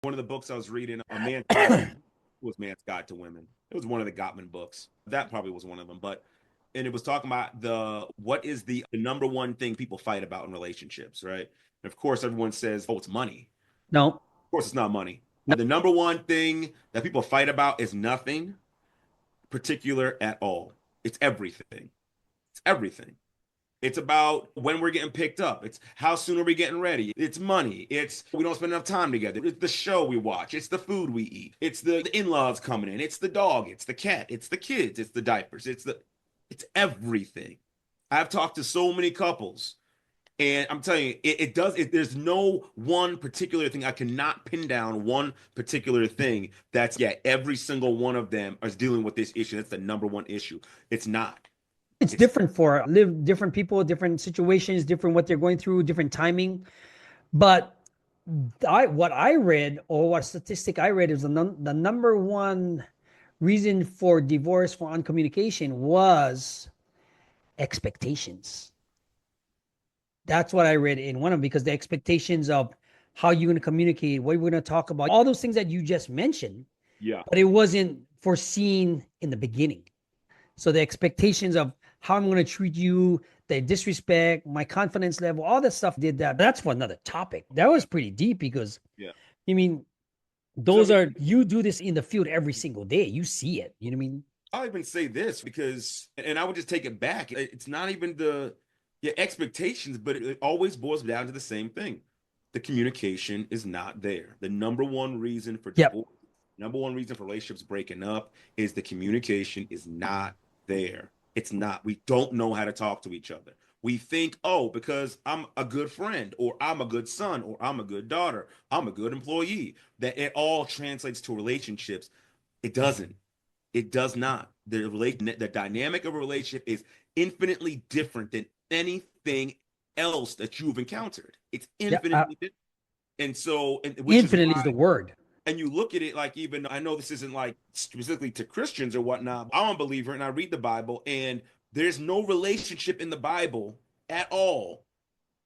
One of the books I was reading, A Man's Guide to, was Man's Guide to Women. It was one of the Gottman books. That probably was one of them. But and it was talking about what is the number one thing people fight about in relationships, right? And of course, everyone says, "Oh, it's money." No, Of course, it's not money. no, The number one thing that people fight about is nothing particular at all. It's everything. It's everything. It's about when we're getting picked up. It's how soon are we getting ready. It's money. It's we don't spend enough time together. It's the show we watch. It's the food we eat. It's the in-laws coming in. It's the dog. It's the cat. It's the kids. It's the diapers. It's everything. I've talked to so many couples, and I'm telling you, there's no one particular thing. I cannot pin down one particular thing that's, yeah, every single one of them is dealing with this issue. That's the number one issue. It's not. it's It's different for live different people, different situations, different what they're going through, different timing. But what I read or what statistic I read is the number one reason for divorce for uncommunication was expectations. That's what I read in one of them because the expectations of how you're going to communicate, what we're going to talk about, all those things that you just mentioned, yeah. but it wasn't foreseen in the beginning. So the expectations of how I'm going to treat you, the disrespect, my confidence level, all that stuff did that. That's for another topic. That was pretty deep because Yeah. I mean, So I those mean, are you do this in the field every single day. You see it. You know what I mean? I'll even say this because, and I would just take it back. It's not even the yeah, expectations, but it always boils down to the same thing. The communication is not there. The number one reason for Yep. divorce, number one reason for relationships breaking up is the communication is not there. It's not. We don't know how to talk to each other. We think, oh, because I'm a good friend, or I'm a good son, or I'm a good daughter, I'm a good employee, that it all translates to relationships. It doesn't. It does not. The dynamic of a relationship is infinitely different than anything else that you've encountered. It's Yeah. infinitely different. And so, which is Infinitely why, is the word. and you look at it like, even I know this isn't like specifically to Christians or whatnot. I'm a believer and I read the Bible, and there's no relationship in the Bible at all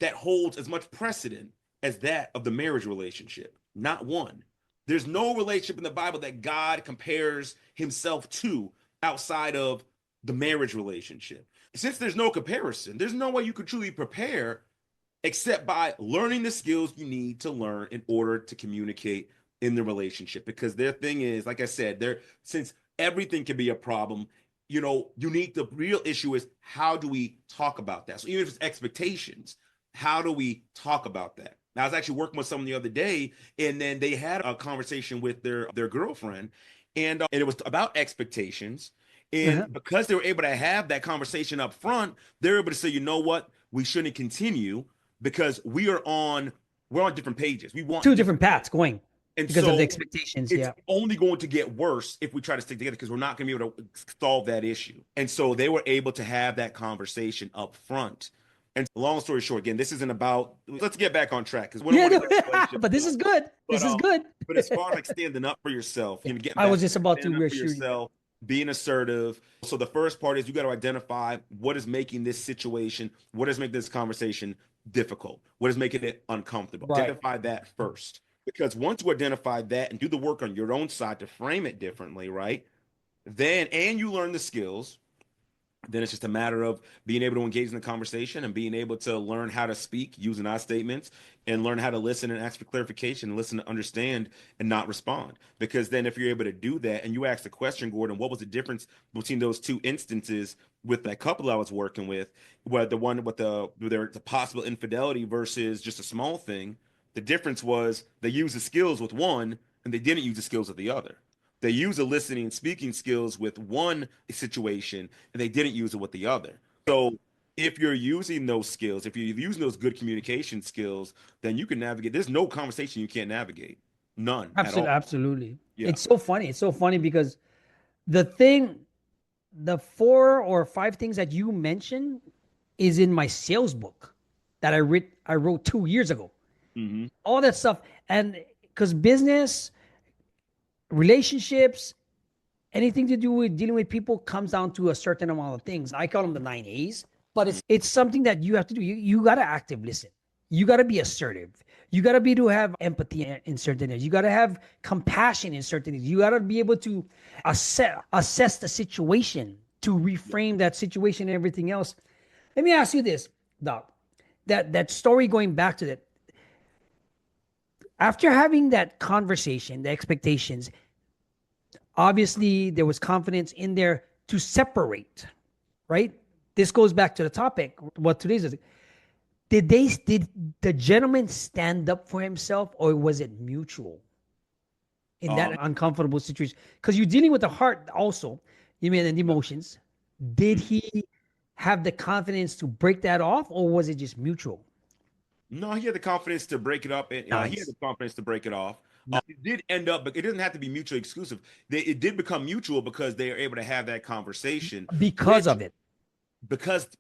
that holds as much precedent as that of the marriage relationship. Not one. There's no relationship in the Bible that God compares himself to outside of the marriage relationship. Since there's no comparison, there's no way you could truly prepare except by learning the skills you need to learn in order to communicate in the relationship. Because their thing is, like I said, there since everything can be a problem, the real issue is how do we talk about that? So even if it's expectations, how do we talk about that? Now, I was actually working with someone the other day, and then they had a conversation with their girlfriend, and it was about expectations. Uh-huh. And because they were able to have that conversation up front, they're able to say, you know what, we shouldn't continue because we're on different pages. We want Two different, different paths going and because of the so expectations. it's Yeah. only going to get worse if we try to stick together because we're not going to be able to solve that issue. And so they were able to have that conversation up front. And long story short, again, this isn't about. Let's get back on track because we don't Yeah. want to No, get the relationship but this stuff. is good. But This is good. as far as like standing up for yourself, Yeah. getting I back was to just that, about to standing up for reassure you. yourself, being assertive. So the first part is you got to identify what is making this situation, what is making this conversation difficult, what is making it uncomfortable. Right. Identify that first. Because once you identify that and do the work on your own side to frame it differently, right? And you learn the skills, then it's just a matter of being able to engage in the conversation and being able to learn how to speak using I statements and learn how to listen and ask for clarification and listen to understand and not respond. Because then if you're able to do that and you ask the question, Gordon, what was the difference between those two instances with that couple I was working with, where the one with the possible infidelity versus just a small thing, the difference was they used the skills with one and they didn't use the skills with the other. They use the listening and speaking skills with one situation and they didn't use it with the other. So if you're using those skills, if you're using those good communication skills, then you can navigate. There's no conversation you can't navigate. None at Absolutely. all. Absolutely. Yeah. It's so funny. It's so funny because the thing, the four or five things that you mentioned is in my sales book that I wrote 2 years ago. Hmm. All that stuff. And because business, relationships, anything to do with dealing with people comes down to a certain amount of things. I call them the 9 A's, but it's something that you have to do. You gotta active listen. You gotta be assertive. You got to be to have empathy in certain areas. You got to have compassion in certain areas. You got to be able to assess the situation, to Yeah. reframe that situation and everything else. Let me ask you this, Doc. That story, going back to that, after having that conversation, the expectations, obviously there was confidence in there to separate, right? This goes back to the topic, what today's is. Did the gentleman stand up for himself, or was it mutual in that Um, uncomfortable situation? Because you're dealing with the heart also, you mean, and the yeah. emotions. Did Mhm. he have the confidence to break that off, or was it just mutual? No, he had the confidence to break it up, and he had the Nice. confidence to break it off. No, It did end up, but it doesn't have to be mutually exclusive. It did become mutual because they are able to have that conversation, because which of it.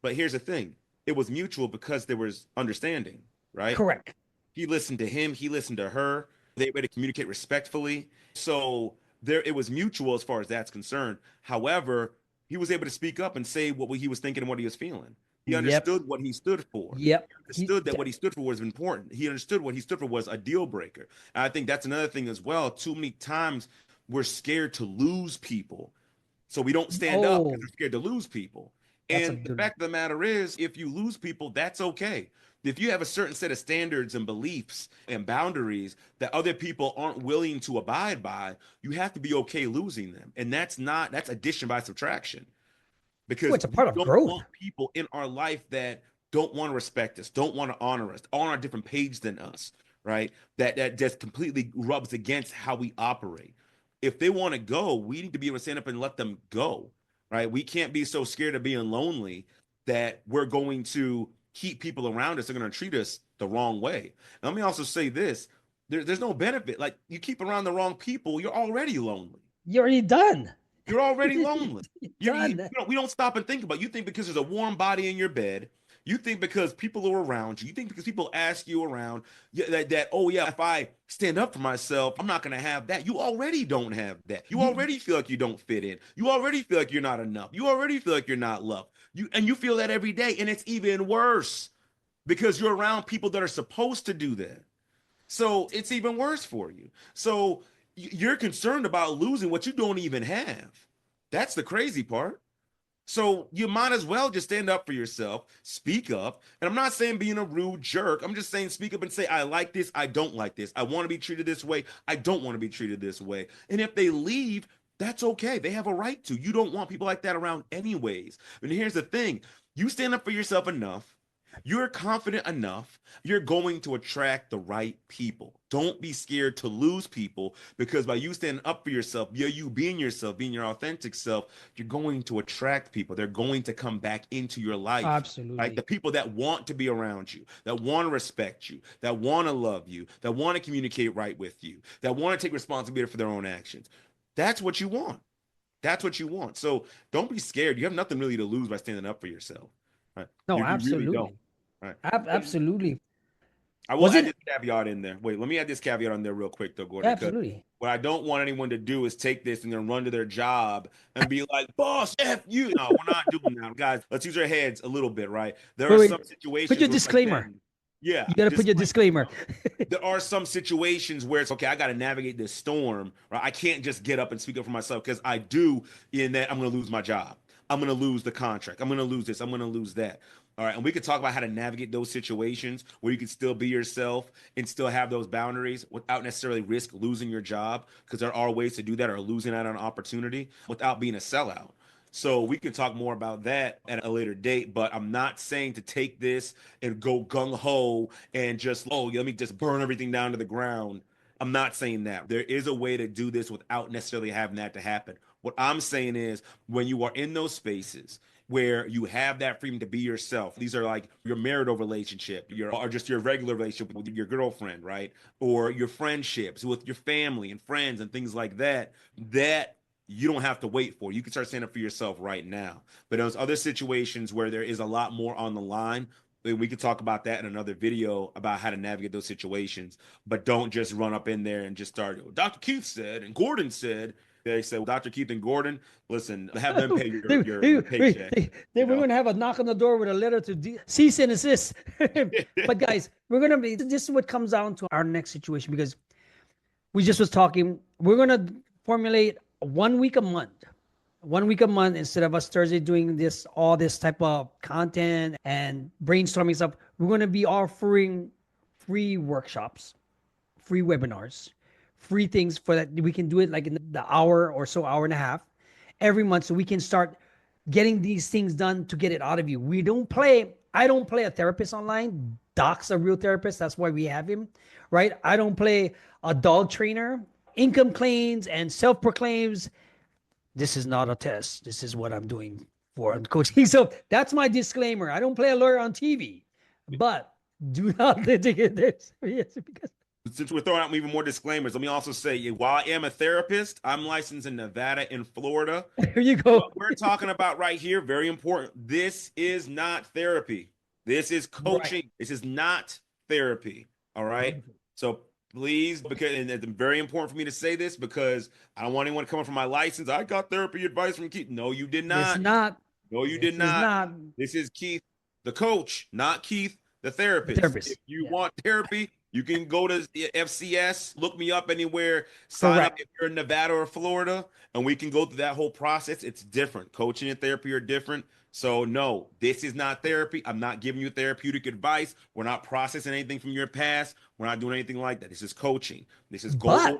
but here's the thing, it was mutual because there was understanding, right? Correct. He listened to him, he listened to her. They were able to communicate respectfully. So there it was mutual as far as that's concerned. However, he was able to speak up and say what he was thinking and what he was feeling. He Yep. understood what he stood for. Yep. He understood that what he stood for was important. He understood what he stood for was a deal breaker. And I think that's another thing as well. Too many times we're scared to lose people, so we don't stand up because Oh, we're scared to lose people. that's a And the good one. fact of the matter is, if you lose people, that's okay. If you have a certain set of standards and beliefs and boundaries that other people aren't willing to abide by, you have to be okay losing them. And that's addition by subtraction, Oh, because it's a we part of don't growth. want people in our life that don't want to respect us, don't want to honor us, on a different page than us, right? That just completely rubs against how we operate. If they want to go, we need to be able to stand up and let them go, right? We can't be so scared of being lonely that we're going to keep people around us. They're going to treat us the wrong way. And let me also say this: there's no benefit. Like, you keep around the wrong people, you're already lonely. You're already done. You're already You're lonely. done. We don't stop and think about it. You think because there's a warm body in your bed, you think because people are around you, you think because people ask you around, oh yeah, if I stand up for myself, I'm not gonna have that. You already don't have that. You You, already feel like you don't fit in. You already feel like you're not enough. You already feel like you're not loved. You feel that every day, and it's even worse because you're around people that are supposed to do that. So it's even worse for you. So you're concerned about losing what you don't even have. That's the crazy part. So you might as well just stand up for yourself, speak up. And I'm not saying being a rude jerk. I'm just saying speak up and say, I like this, I don't like this. I want to be treated this way, I don't want to be treated this way. And if they leave, that's okay. They have a right to. You don't want people like that around anyways. And here's the thing, you stand up for yourself enough, you're confident enough, you're going to attract the right people. Don't be scared to lose people, because by you standing up for yourself, you being yourself, being your authentic self, you're going to attract people. They're going to come back into your life. Right? The absolutely. people that want to be around you, that want to respect you, that want to love you, that want to communicate right with you, that want to take responsibility for their own actions. That's what you want. That's what you want. So don't be scared. You have nothing really to lose by standing up for yourself. Right? No, You really don't. absolutely. Right. Absolutely. I will Was add it? this caveat in there. Wait, let me add this caveat on there real quick though, Gordon, because Absolutely. what I don't want anyone to do is take this and then run to their job and be like, "Boss, F you." No, we're not doing that, guys. Let's use our heads a little bit, right? There are Wait, some wait. Put situations your where it's like, disclaimer. man, yeah, You got to put your disclaimer. disclaimer. There are some situations where it's okay, I got to navigate this storm, right? I can't just get up and speak up for myself, because I do, in that I'm going to lose my job. I'm going to lose the contract. I'm going to lose this. I'm going to lose that. All right. And we could talk about how to navigate those situations where you can still be yourself and still have those boundaries without necessarily risk losing your job, because there are ways to do that, or losing out on an opportunity without being a sellout. So we can talk more about that at a later date, but I'm not saying to take this and go gung ho and just, oh, let me just burn everything down to the ground. I'm not saying that. There is a way to do this without necessarily having that to happen. What I'm saying is, when you are in those spaces where you have that freedom to be yourself, these are like your marital relationship, or just your regular relationship with your girlfriend, right? Or your friendships with your family and friends and things like that, that you don't have to wait for. You can start standing up for yourself right now. But those other situations where there is a lot more on the line, we could talk about that in another video about how to navigate those situations. But don't just run up in there and just start, Dr. Keith said and Gordon said. They say, well, Dr. Keith and Gordon, listen, have them pay they, your paycheck. we're going to have a knock on the door with a letter to cease and desist. But guys, we're going to be, this is what comes down to our next situation, because we just was talking, we're going to formulate 1 week a month. 1 week a month, instead of us Thursday doing this, all this type of content and brainstorming stuff, we're going to be offering free workshops, free webinars, free things for that. We can do it like in the hour or so, hour and a half every month, so we can start getting these things done to get it out of you. I don't play a therapist online. Doc's a real therapist. That's why we have him, right? I don't play a dog trainer. Income claims and self-proclaims, this is not a test. This is what I'm doing for coaching. So that's my disclaimer. I don't play a lawyer on TV, but do not litigate this. Yes, because Since we're throwing out even more disclaimers, let me also say, while I am a therapist, I'm licensed in Nevada and Florida. there you go. What we're talking about right here, very important. This is not therapy. This is coaching. Right. This is not therapy. All right. So please, because, and it's very important for me to say this, because I don't want anyone coming from my license. I got therapy advice from Keith. No, you did not. It's not. No, you did not. This is Keith, the coach, not Keith, the therapist. If you want therapy, you can go to FCS, look me up anywhere, sign up if you're in Nevada or Florida, and we can go through that whole process. It's different. Coaching and therapy are different. So no, this is not therapy. I'm not giving you therapeutic advice. We're not processing anything from your past. We're not doing anything like that. This is coaching. This is goal,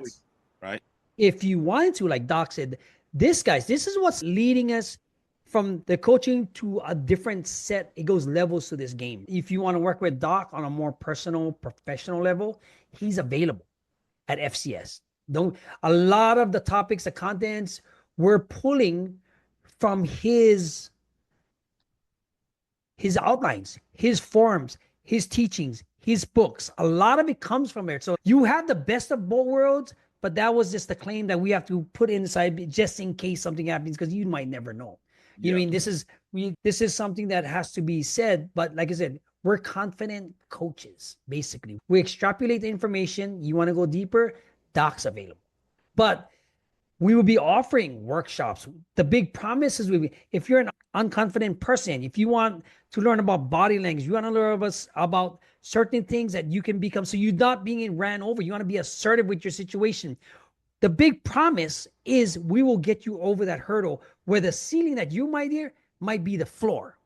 right? If you wanted to, like Doc said, this is what's leading us from the coaching to a different set. It goes levels to this game. If you want to work with Doc on a more personal, professional level, he's available at FCS. A lot of the topics, the contents, we're pulling from his outlines, his forums, his teachings, his books. A lot of it comes from there. So you have the best of both worlds, but that was just the claim that we have to put inside just in case something happens, because you might never know. You know what I mean? This is something that has to be said, but like I said, we're confident coaches, basically. We extrapolate the information. You want to go deeper, Doc's available. But we will be offering workshops. The big promise is if you're an unconfident person, if you want to learn about body language, you want to learn about certain things that you can become, so you're not being ran over. You want to be assertive with your situation. The big promise is we will get you over that hurdle where the ceiling that you might hear might be the floor,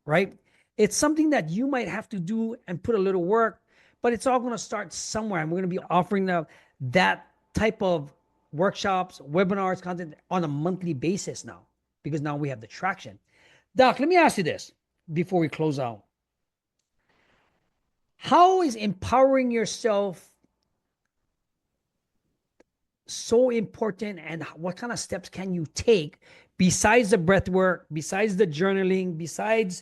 right? It's something that you might have to do and put a little work, but it's all going to start somewhere. And we're going to be offering that type of workshops, webinars, content on a monthly basis now, because now we have the traction. Doc, let me ask you this before we close out. How is empowering yourself so important, and what kind of steps can you take besides the breath work, besides the journaling,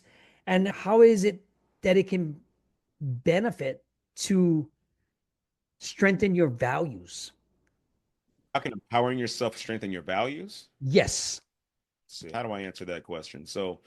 and how is it that it can benefit to strengthen your values? How can empowering yourself strengthen your values? Yes. So how do I answer that question? So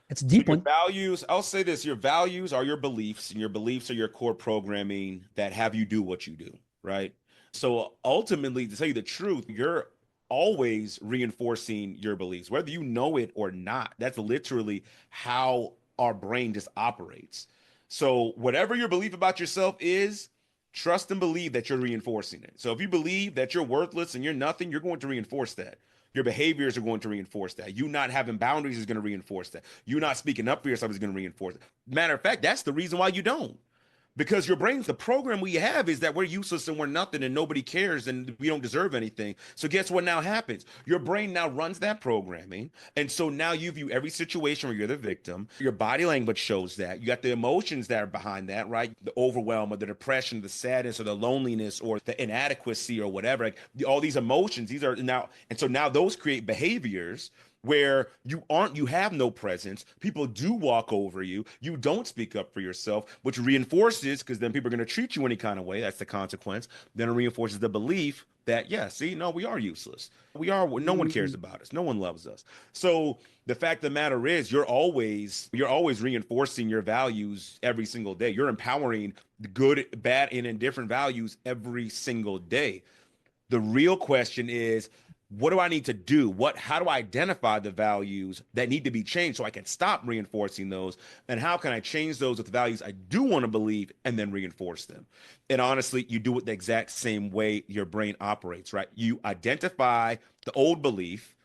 it's a deep one. Values, I'll say this, your values are your beliefs, and your beliefs are your core programming that have you do what you do, right? So ultimately, to tell you the truth, you're always reinforcing your beliefs, whether you know it or not. That's literally how our brain just operates. So whatever your belief about yourself is, trust and believe that you're reinforcing it. So if you believe that you're worthless and you're nothing, you're going to reinforce that. Your behaviors are going to reinforce that. You not having boundaries is going to reinforce that. You not speaking up for yourself is going to reinforce it. Matter of fact, that's the reason why you don't. Because your brain's, the program we have is that we're useless and we're nothing and nobody cares and we don't deserve anything. So guess what now happens? Your brain now runs that programming. And so now you view every situation where you're the victim. Your body language shows that. You got the emotions that are behind that, right? The overwhelm or the depression, the sadness or the loneliness or the inadequacy or whatever. Like all these emotions, these are now, and so now those create behaviors where you have no presence. People do walk over you. You don't speak up for yourself, which reinforces, because then people are going to treat you any kind of way. That's the consequence. Then it reinforces the belief that, yeah, see, no, we are useless. No one cares about us. No one loves us. So the fact of the matter is you're always reinforcing your values every single day. You're empowering good, bad, and indifferent values every single day. The real question is, what do I need to do? How do I identify the values that need to be changed so I can stop reinforcing those? And how can I change those with the values I do want to believe and then reinforce them? And honestly, you do it the exact same way your brain operates, right? You identify the old belief,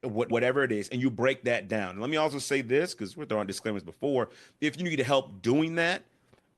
whatever it is, and you break that down. And let me also say this, because we're throwing disclaimers before. If you need help doing that,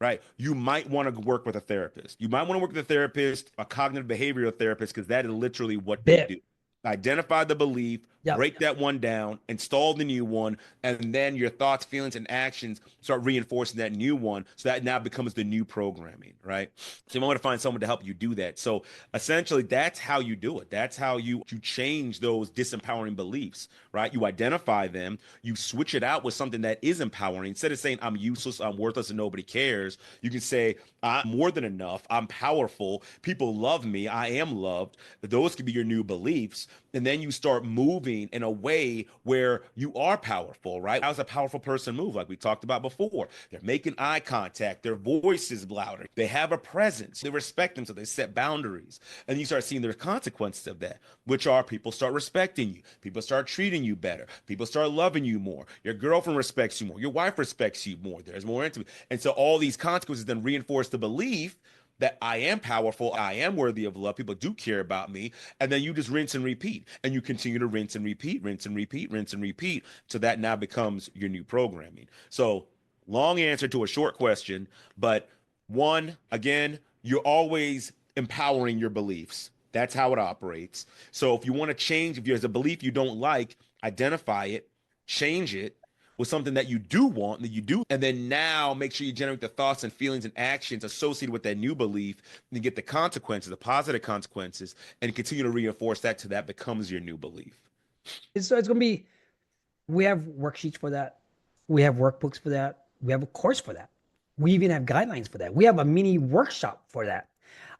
right, you might want to work with a therapist. You might want to work with a therapist, a cognitive behavioral therapist, because that is literally what they Bit. do. Identify the belief, Yep. break that one down, install the new one, and then your thoughts, feelings, and actions start reinforcing that new one. So that now becomes the new programming, right? So you might want to find someone to help you do that. So essentially, that's how you do it. That's how you change those disempowering beliefs, right? You identify them, you switch it out with something that is empowering. Instead of saying I'm useless, I'm worthless, and nobody cares, you can say I'm more than enough, I'm powerful, people love me, I am loved. Those could be your new beliefs. And then you start moving in a way where you are powerful, right? How does a powerful person move? Like we talked about before, they're making eye contact, their voice is louder, they have a presence, they respect them, so they set boundaries. And you start seeing the consequences of that, which are people start respecting you, people start treating you better, people start loving you more, your girlfriend respects you more, your wife respects you more, there's more intimacy. And so all these consequences then reinforce the belief that I am powerful, I am worthy of love, people do care about me, and then you just rinse and repeat, and you continue to rinse and repeat, rinse and repeat, rinse and repeat, so that now becomes your new programming. So, long answer to a short question, but one, again, you're always empowering your beliefs. That's how it operates. So, if you want to change, if there's a belief you don't like, identify it, change it, with something that you do want, that you do, and then now make sure you generate the thoughts and feelings and actions associated with that new belief and get the consequences, the positive consequences, and continue to reinforce that till that becomes your new belief. It's gonna be. We have worksheets for that. We have workbooks for that. We have a course for that. We even have guidelines for that. We have a mini workshop for that.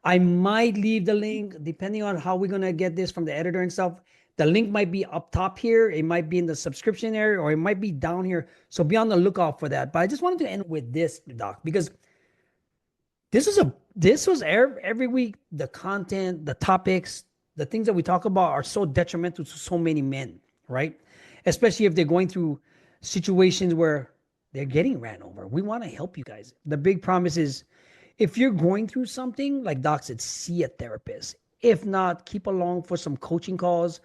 I might leave the link depending on how we're gonna get this from the editor and stuff. The link might be up top here. It might be in the subscription area, or it might be down here. So be on the lookout for that. But I just wanted to end with this, Doc, because this was every week. The content, the topics, the things that we talk about are so detrimental to so many men, right? Especially if they're going through situations where they're getting ran over. We want to help you guys. The big promise is if you're going through something, like Doc said, see a therapist. If not, keep along for some coaching calls.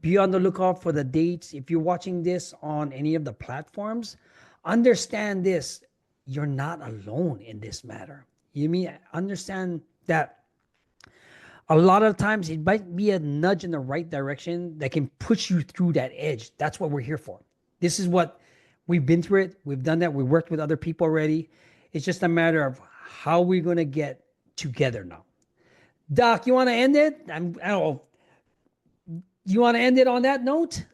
Be on the lookout for the dates. If you're watching this on any of the platforms, understand this. You're not alone in this matter. You mean understand that a lot of times it might be a nudge in the right direction that can push you through that edge. That's what we're here for. This is what we've been through it. We've done that. We worked with other people already. It's just a matter of how we're going to get together now. Doc, you want to end it? I don't know. You want to end it on that note?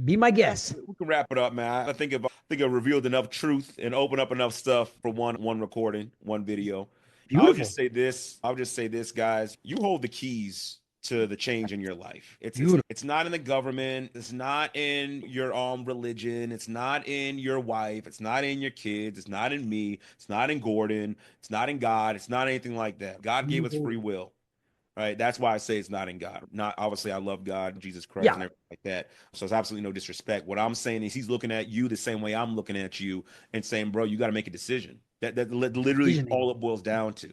Be my guest. We can wrap it up, man. I think I've revealed enough truth and opened up enough stuff for one recording, one video. I'll Beautiful. just say this. I'll just say this, guys. You hold the keys to the change in your life. Beautiful. It's not in the government. It's not in your religion. It's not in your wife. It's not in your kids. It's not in me. It's not in Gordon. It's not in God. It's not anything like that. God gave us Beautiful. free will. Right. That's why I say it's not in God. Not obviously, I love God, Jesus Christ, and Yeah. everything like that. So it's absolutely no disrespect. What I'm saying is he's looking at you the same way I'm looking at you and saying, bro, you got to make a decision. That literally Visioning. all it boils down to.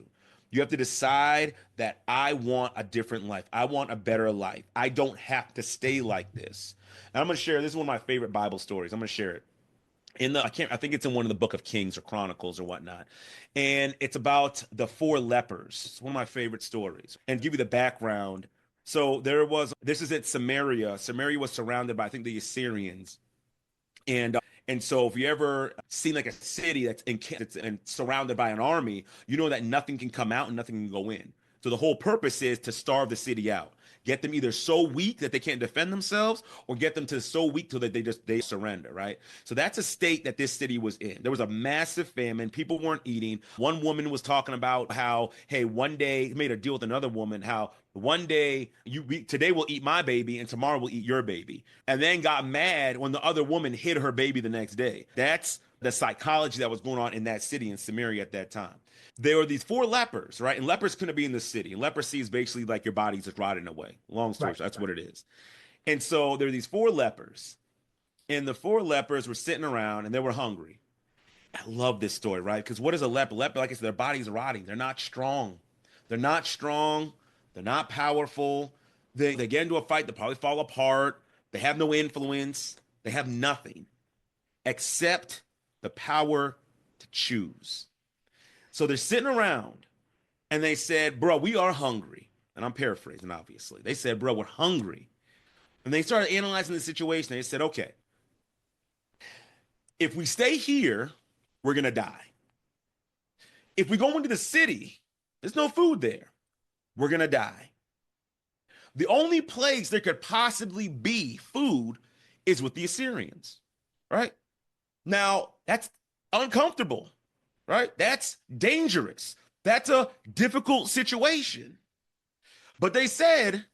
You have to decide that I want a different life. I want a better life. I don't have to stay like this. And I'm going to share, this is one of my favorite Bible stories. I'm going to share it I think it's in one of the book of Kings or Chronicles or whatnot. And it's about the four lepers. It's one of my favorite stories. And give you the background. So this is at Samaria. Samaria was surrounded by, I think, the Assyrians. And so if you ever seen like a city that's and surrounded by an army, you know that nothing can come out and nothing can go in. So the whole purpose is to starve the city out. Get them either so weak that they can't defend themselves, or get them to so weak till that they surrender, right? So that's a state that this city was in. There was a massive famine. People weren't eating. One woman was talking about how, hey, one day made a deal with another woman, how one day today we'll eat my baby and tomorrow we'll eat your baby. And then got mad when the other woman hid her baby the next day. That's the psychology that was going on in that city in Samaria at that time. There were these four lepers, right? And lepers couldn't be in the city. And leprosy is basically like your body's just rotting away. Long story Right. short, that's what it is. And so there were these four lepers, and the four lepers were sitting around and they were hungry. I love this story, right? Because what is a leper? Leper, like I said, their body's rotting. They're not strong. They're not strong. They're not powerful. They get into a fight, they probably fall apart. They have no influence. They have nothing except the power to choose. So they're sitting around and they said, bro, we are hungry. And I'm paraphrasing, obviously. They said, bro, we're hungry. And they started analyzing the situation. They said, okay, if we stay here, we're going to die. If we go into the city, there's no food there. We're going to die. The only place there could possibly be food is with the Assyrians, right? Now, that's uncomfortable, right? That's dangerous. That's a difficult situation. But they said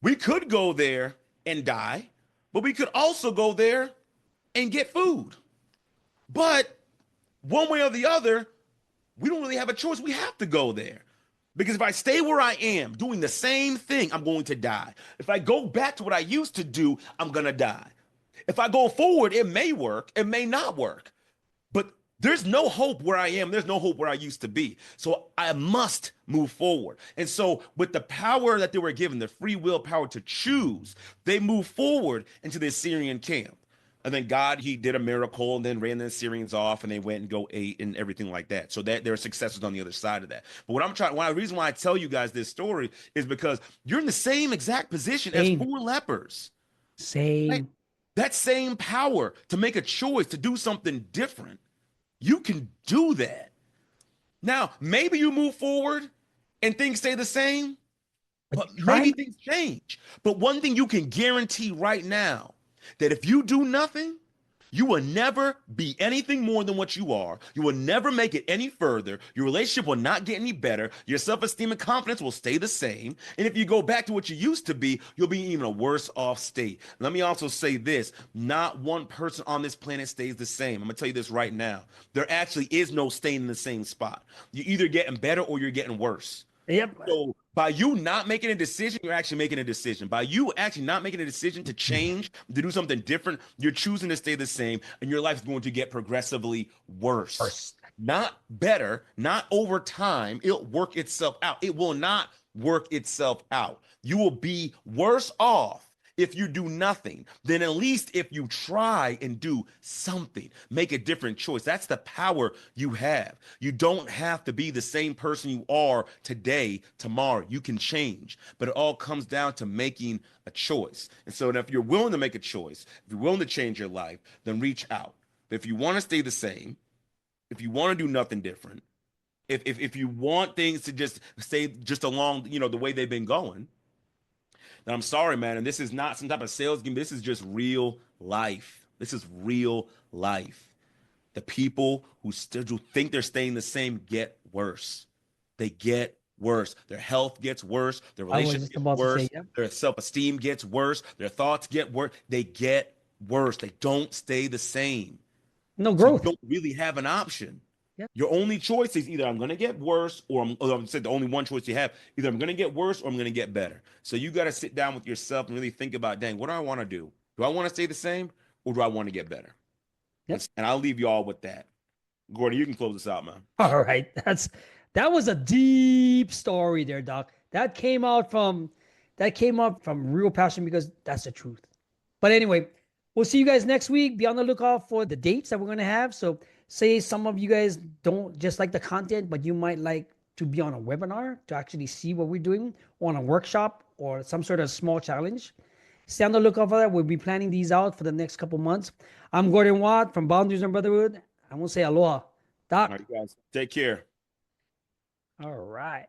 we could go there and die, but we could also go there and get food. But one way or the other, we don't really have a choice. We have to go there. Because if I stay where I am doing the same thing, I'm going to die. If I go back to what I used to do, I'm going to die. If I go forward, it may work, it may not work. But there's no hope where I am. There's no hope where I used to be. So I must move forward. And so with the power that they were given, the free will power to choose, they moved forward into the Assyrian camp. And then God, he did a miracle and then ran the Assyrians off and they went and go ate and everything like that. So that there are successes on the other side of that. But the reason why I tell you guys this story is because you're in the same exact position as Same. four lepers. Right? Same. That same power to make a choice, to do something different. You can do that. Now, maybe you move forward and things stay the same, but maybe things change. But one thing you can guarantee right now, that if you do nothing, you will never be anything more than what you are. You will never make it any further. Your relationship will not get any better. Your self-esteem and confidence will stay the same. And if you go back to what you used to be, you'll be in even a worse off state. Let me also say this. Not one person on this planet stays the same. I'm going to tell you this right now. There actually is no staying in the same spot. You're either getting better or you're getting worse. Yep. So by you not making a decision, you're actually making a decision. By you actually not making a decision to change, to do something different, you're choosing to stay the same, and your life is going to get progressively worse. Not better, not over time. It'll work itself out. It will not work itself out. You will be worse off if you do nothing than at least if you try and do something, make a different choice. That's the power you have. You don't have to be the same person you are today, tomorrow. You can change, but it all comes down to making a choice. And so if you're willing to make a choice, if you're willing to change your life, then reach out. But if you want to stay the same, if you want to do nothing different, if you want things to just stay just along, the way they've been going, and I'm sorry, man. And this is not some type of sales game. This is just real life. This is real life. The people who think they're staying the same get worse. They get worse. Their health gets worse. Their relationship gets worse. Their self-esteem gets worse. Their thoughts get worse. They get worse. They don't stay the same. No growth. So you don't really have an option. Yep. Your only choice is either I'm going to get worse or I'm saying the only one choice you have. Either I'm going to get worse or I'm going to get better. So you got to sit down with yourself and really think about, dang, what do I want to do? Do I want to stay the same or do I want to get better? Yep. And I'll leave you all with that. Gordon, you can close this out, man. All right. That was a deep story there, Doc. That came out from real passion because that's the truth. But anyway, we'll see you guys next week. Be on the lookout for the dates that we're going to have. So say some of you guys don't just like the content, but you might like to be on a webinar to actually see what we're doing, or on a workshop or some sort of small challenge. Stay on the lookout for that. We'll be planning these out for the next couple months. I'm Gordon Watt from Boundaries and Brotherhood. I won't say aloha. Doc. All right, guys. Take care. All right.